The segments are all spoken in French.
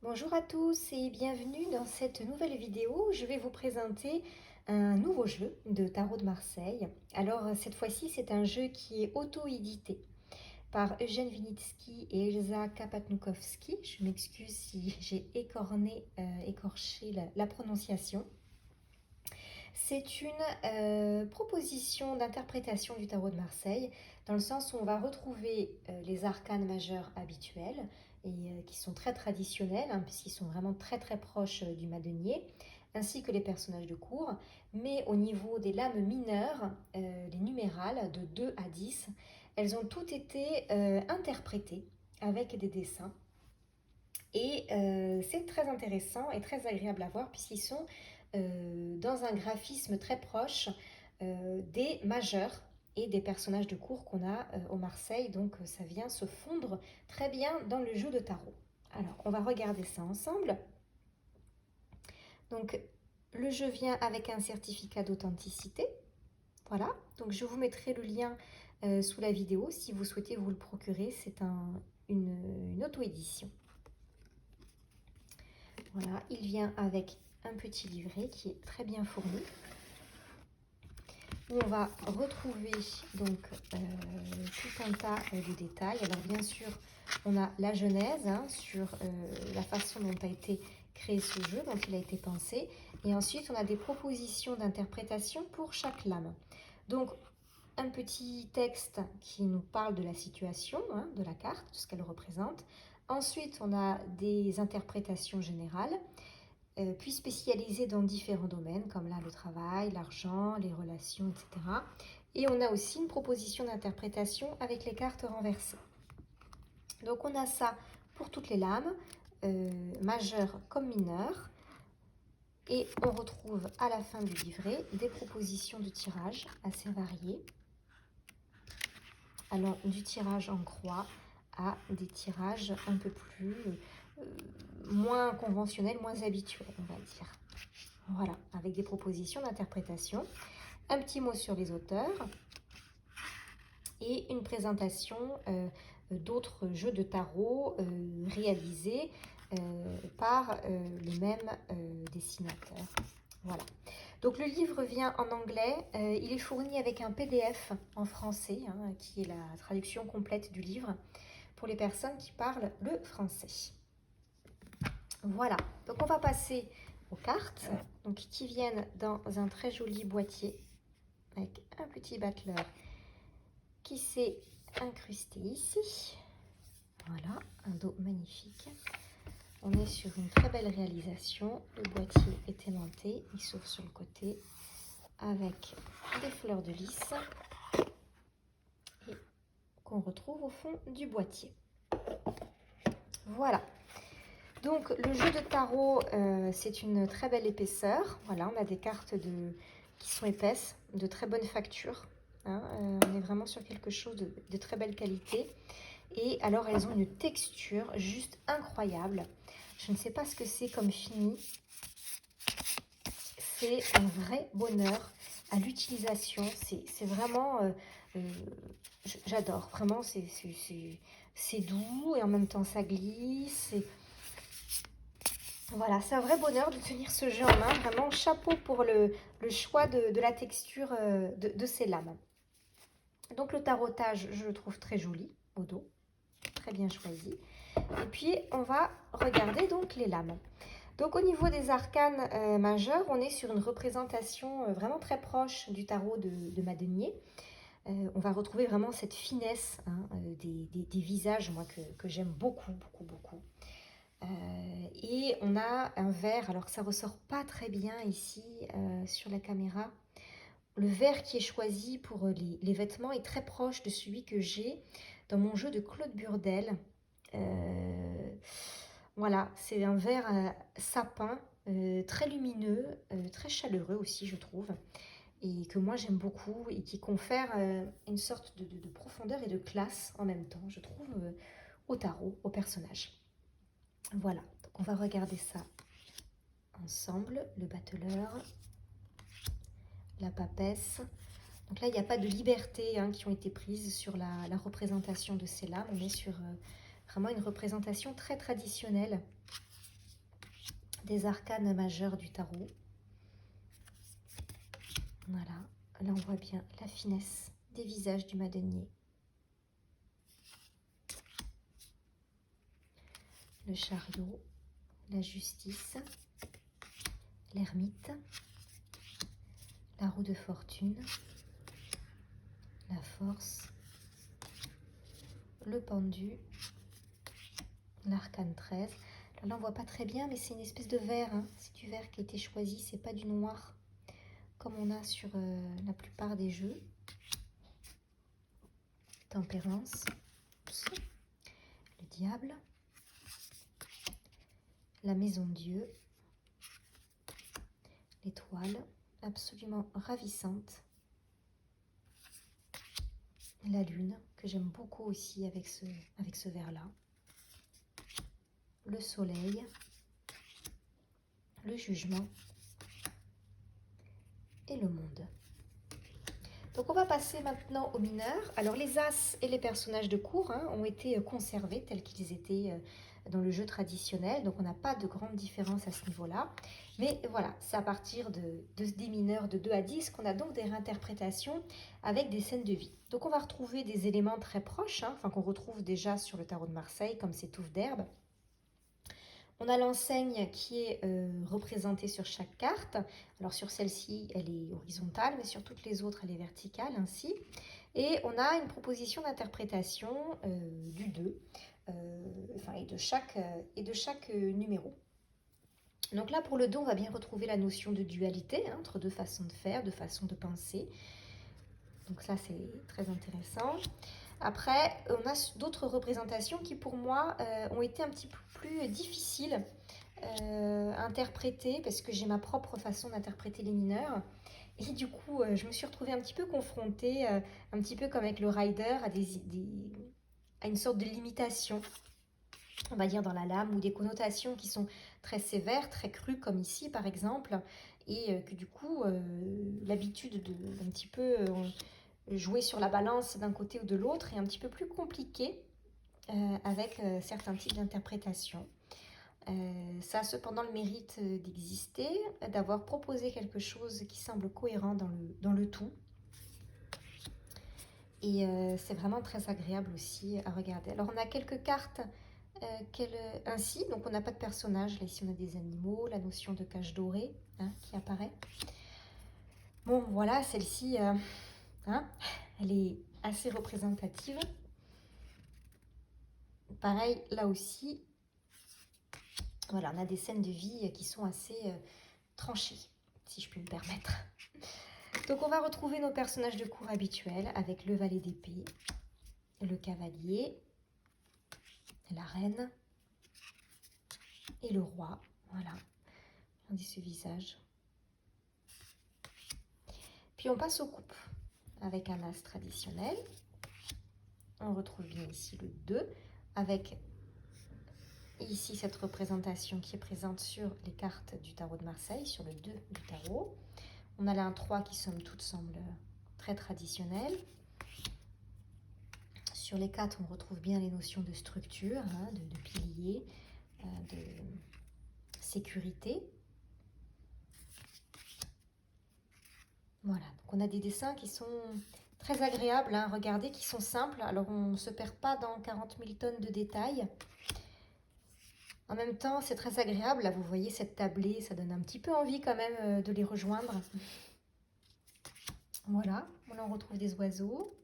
Bonjour à tous et bienvenue dans cette nouvelle vidéo où je vais vous présenter un nouveau jeu de tarot de Marseille. Alors cette fois-ci c'est un jeu qui est auto-édité par Eugène Vinitsky et Elsa Kapatnoukowski. Je m'excuse si j'ai écorché la prononciation. C'est une proposition d'interprétation du tarot de Marseille, dans le sens où on va retrouver les arcanes majeurs habituels, et qui sont très traditionnels, hein, puisqu'ils sont vraiment très très proches du Madenier, ainsi que les personnages de cour. Mais au niveau des lames mineures, les numérales de 2 à 10, elles ont toutes été interprétées avec des dessins. Et c'est très intéressant et très agréable à voir puisqu'ils sont dans un graphisme très proche des majeurs et des personnages de cour qu'on a au Marseille. Donc ça vient se fondre très bien dans le jeu de tarot. Alors on va regarder ça ensemble. Donc le jeu vient avec un certificat d'authenticité. Voilà, donc je vous mettrai le lien sous la vidéo si vous souhaitez vous le procurer. C'est une auto-édition. Voilà, il vient avec un petit livret qui est très bien fourni, où on va retrouver donc tout un tas de détails. Alors bien sûr, on a la genèse sur la façon dont a été créé ce jeu, dont il a été pensé. Et ensuite, on a des propositions d'interprétation pour chaque lame. Donc, un petit texte qui nous parle de la situation, de la carte, de ce qu'elle représente. Ensuite, on a des interprétations générales, puis spécialisées dans différents domaines, comme là le travail, l'argent, les relations, etc. Et on a aussi une proposition d'interprétation avec les cartes renversées. Donc on a ça pour toutes les lames, majeures comme mineures. Et on retrouve à la fin du livret des propositions de tirage assez variées, allant du tirage en croix à des tirages un peu plus moins conventionnels, moins habituels, on va dire. Voilà, avec des propositions d'interprétation, un petit mot sur les auteurs et une présentation d'autres jeux de tarot réalisés par le même dessinateur. Voilà. Donc le livre vient en anglais, il est fourni avec un PDF en français, qui est la traduction complète du livre pour les personnes qui parlent le français. Voilà, donc on va passer aux cartes, donc qui viennent dans un très joli boîtier avec un petit battleur qui s'est incrusté ici. Voilà, un dos magnifique. On est sur une très belle réalisation. Le boîtier est aimanté, il s'ouvre sur le côté avec des fleurs de lys et qu'on retrouve au fond du boîtier. Voilà. Donc le jeu de tarot, c'est une très belle épaisseur. Voilà, on a des cartes qui sont épaisses, de très bonne facture. On est vraiment sur quelque chose de très belle qualité. Et alors elles ont une texture juste incroyable. Je ne sais pas ce que c'est comme fini. C'est un vrai bonheur à l'utilisation. C'est vraiment... j'adore. Vraiment, c'est doux et en même temps ça glisse. Voilà, c'est un vrai bonheur de tenir ce jeu en main. Vraiment, chapeau pour le choix de la texture de ces lames. Donc le tarotage, je le trouve très joli au dos. Très bien choisi. Et puis, on va regarder donc les lames. Donc au niveau des arcanes majeurs, on est sur une représentation vraiment très proche du tarot de Madenier. On va retrouver vraiment cette finesse des visages, moi, que j'aime beaucoup, beaucoup, beaucoup. Et on a un vert, alors ça ressort pas très bien ici sur la caméra. Le vert qui est choisi pour les vêtements est très proche de celui que j'ai dans mon jeu de Claude Burdel. Voilà, c'est un vert sapin, très lumineux, très chaleureux aussi, je trouve, et que moi j'aime beaucoup et qui confère une sorte de profondeur et de classe en même temps, je trouve, au tarot, au personnage. Voilà, donc on va regarder ça ensemble, le battleur, la papesse. Donc là, il n'y a pas de liberté qui ont été prises sur la représentation de ces lames. On est sur vraiment une représentation très traditionnelle des arcanes majeures du tarot. Voilà, là on voit bien la finesse des visages du madenier. Le chariot, la justice, l'ermite, la roue de fortune, la force, le pendu, l'arcane 13. Alors là on voit pas très bien, mais c'est une espèce de vert, hein. C'est du vert qui a été choisi, c'est pas du noir comme on a sur la plupart des jeux. Tempérance, le diable, la maison Dieu, l'étoile, absolument ravissante, la lune, que j'aime beaucoup aussi avec ce vert-là, le soleil, le jugement et le monde. Donc on va passer maintenant aux mineurs. Alors les as et les personnages de cour ont été conservés tels qu'ils étaient dans le jeu traditionnel. Donc on n'a pas de grande différence à ce niveau-là. Mais voilà, c'est à partir des mineurs de 2 à 10 qu'on a donc des réinterprétations avec des scènes de vie. Donc on va retrouver des éléments très proches, qu'on retrouve déjà sur le tarot de Marseille, comme ces touffes d'herbe. On a l'enseigne qui est représentée sur chaque carte. Alors sur celle-ci, elle est horizontale, mais sur toutes les autres, elle est verticale ainsi. Et on a une proposition d'interprétation du 2, et de chaque numéro. Donc là, pour le 2, on va bien retrouver la notion de dualité entre deux façons de faire, deux façons de penser. Donc ça, c'est très intéressant. Après, on a d'autres représentations qui, pour moi, ont été un petit peu plus difficiles à interpréter parce que j'ai ma propre façon d'interpréter les mineurs. Et du coup, je me suis retrouvée un petit peu confrontée, un petit peu comme avec le rider, à une sorte de limitation, on va dire, dans la lame, ou des connotations qui sont très sévères, très crues, comme ici, par exemple, et que du coup, l'habitude d'un petit peu jouer sur la balance d'un côté ou de l'autre est un petit peu plus compliquée avec certains types d'interprétations. Ça a cependant le mérite d'exister, d'avoir proposé quelque chose qui semble cohérent dans le tout. Et c'est vraiment très agréable aussi à regarder. Alors on a quelques cartes ainsi, donc on n'a pas de personnage. Là ici on a des animaux, la notion de cage dorée qui apparaît. Bon voilà, celle-ci, elle est assez représentative. Pareil, là aussi, voilà, on a des scènes de vie qui sont assez tranchées, si je puis me permettre. Donc on va retrouver nos personnages de cour habituels avec le valet d'épée, le cavalier, la reine et le roi. Voilà, on dit ce visage. Puis on passe aux coupes avec un as traditionnel. On retrouve bien ici le 2 avec ici cette représentation qui est présente sur les cartes du tarot de Marseille, sur le 2 du tarot. On a là un 3 qui somme toute semble très traditionnel. Sur les 4, on retrouve bien les notions de structure, de pilier, de sécurité. Voilà, donc on a des dessins qui sont très agréables à regarder, qui sont simples. Alors on ne se perd pas dans 40 000 tonnes de détails. En même temps, c'est très agréable. Là, vous voyez cette tablée, ça donne un petit peu envie quand même de les rejoindre. Voilà, là on retrouve des oiseaux.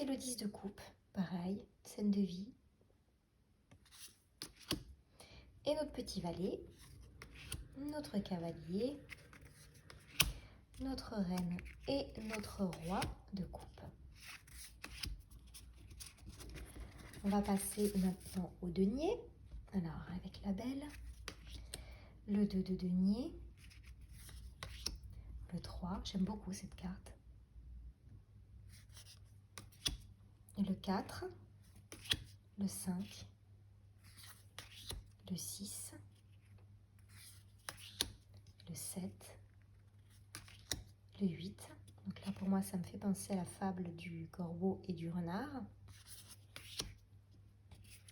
Et le 10 de coupe, pareil, scène de vie. Et notre petit valet, notre cavalier, notre reine et notre roi de coupe. On va passer maintenant au denier. Alors, avec la belle, le 2 de denier, le 3, j'aime beaucoup cette carte, et le 4, le 5, le 6, le 7, le 8. Donc là, pour moi, ça me fait penser à la fable du corbeau et du renard.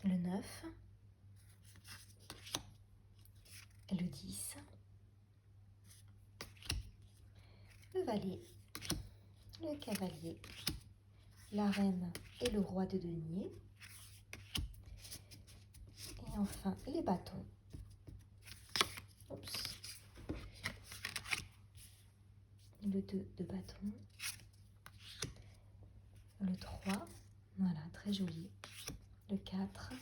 Le 9, le 10, le valet, le cavalier, la reine et le roi de denier. Et enfin, les bâtons. Oups. Le 2 de bâton. Le 3. Voilà, très joli. Le 4.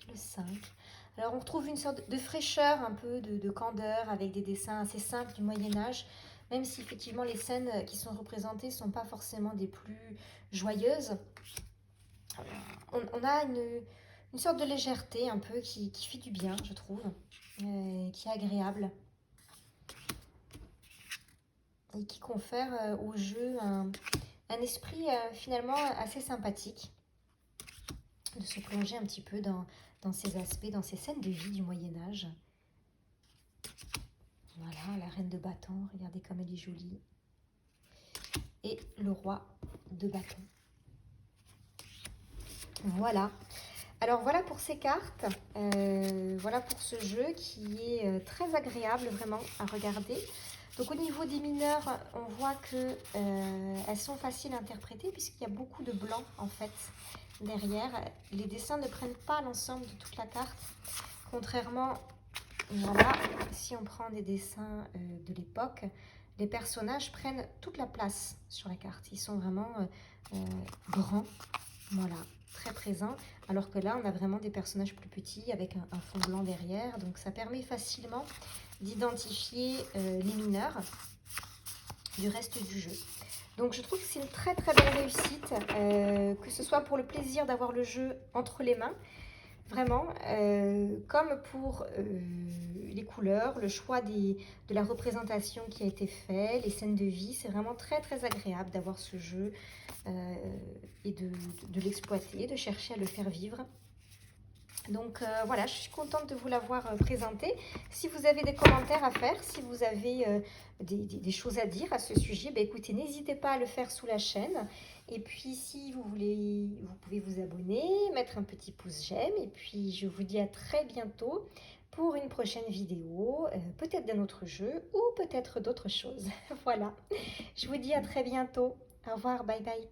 Le 5. Alors on retrouve une sorte de fraîcheur, un peu de candeur avec des dessins assez simples du Moyen-Âge, même si effectivement les scènes qui sont représentées ne sont pas forcément des plus joyeuses. On a une sorte de légèreté un peu qui fait du bien, je trouve, qui est agréable et qui confère au jeu un esprit finalement assez sympathique, de se plonger un petit peu dans ces aspects, dans ces scènes de vie du Moyen-Âge. Voilà, la reine de bâton, regardez comme elle est jolie. Et le roi de bâton. Voilà. Alors voilà pour ces cartes, voilà pour ce jeu qui est très agréable vraiment à regarder. Donc au niveau des mineurs, on voit que elles sont faciles à interpréter puisqu'il y a beaucoup de blanc en fait derrière. Les dessins ne prennent pas l'ensemble de toute la carte, contrairement, voilà, si on prend des dessins de l'époque, les personnages prennent toute la place sur la carte. Ils sont vraiment grands, voilà, très présents. Alors que là, on a vraiment des personnages plus petits avec un fond blanc derrière. Donc ça permet facilement d'identifier les mineurs du reste du jeu. Donc je trouve que c'est une très très belle réussite, que ce soit pour le plaisir d'avoir le jeu entre les mains, vraiment, comme pour les couleurs, le choix de la représentation qui a été fait, les scènes de vie. C'est vraiment très très agréable d'avoir ce jeu et de l'exploiter, de chercher à le faire vivre. Donc voilà, je suis contente de vous l'avoir présenté. Si vous avez des commentaires à faire, si vous avez des choses à dire à ce sujet, bah, écoutez, n'hésitez pas à le faire sous la chaîne. Et puis si vous voulez, vous pouvez vous abonner, mettre un petit pouce j'aime. Et puis je vous dis à très bientôt pour une prochaine vidéo, peut-être d'un autre jeu ou peut-être d'autres choses. Voilà, je vous dis à très bientôt. Au revoir, bye bye.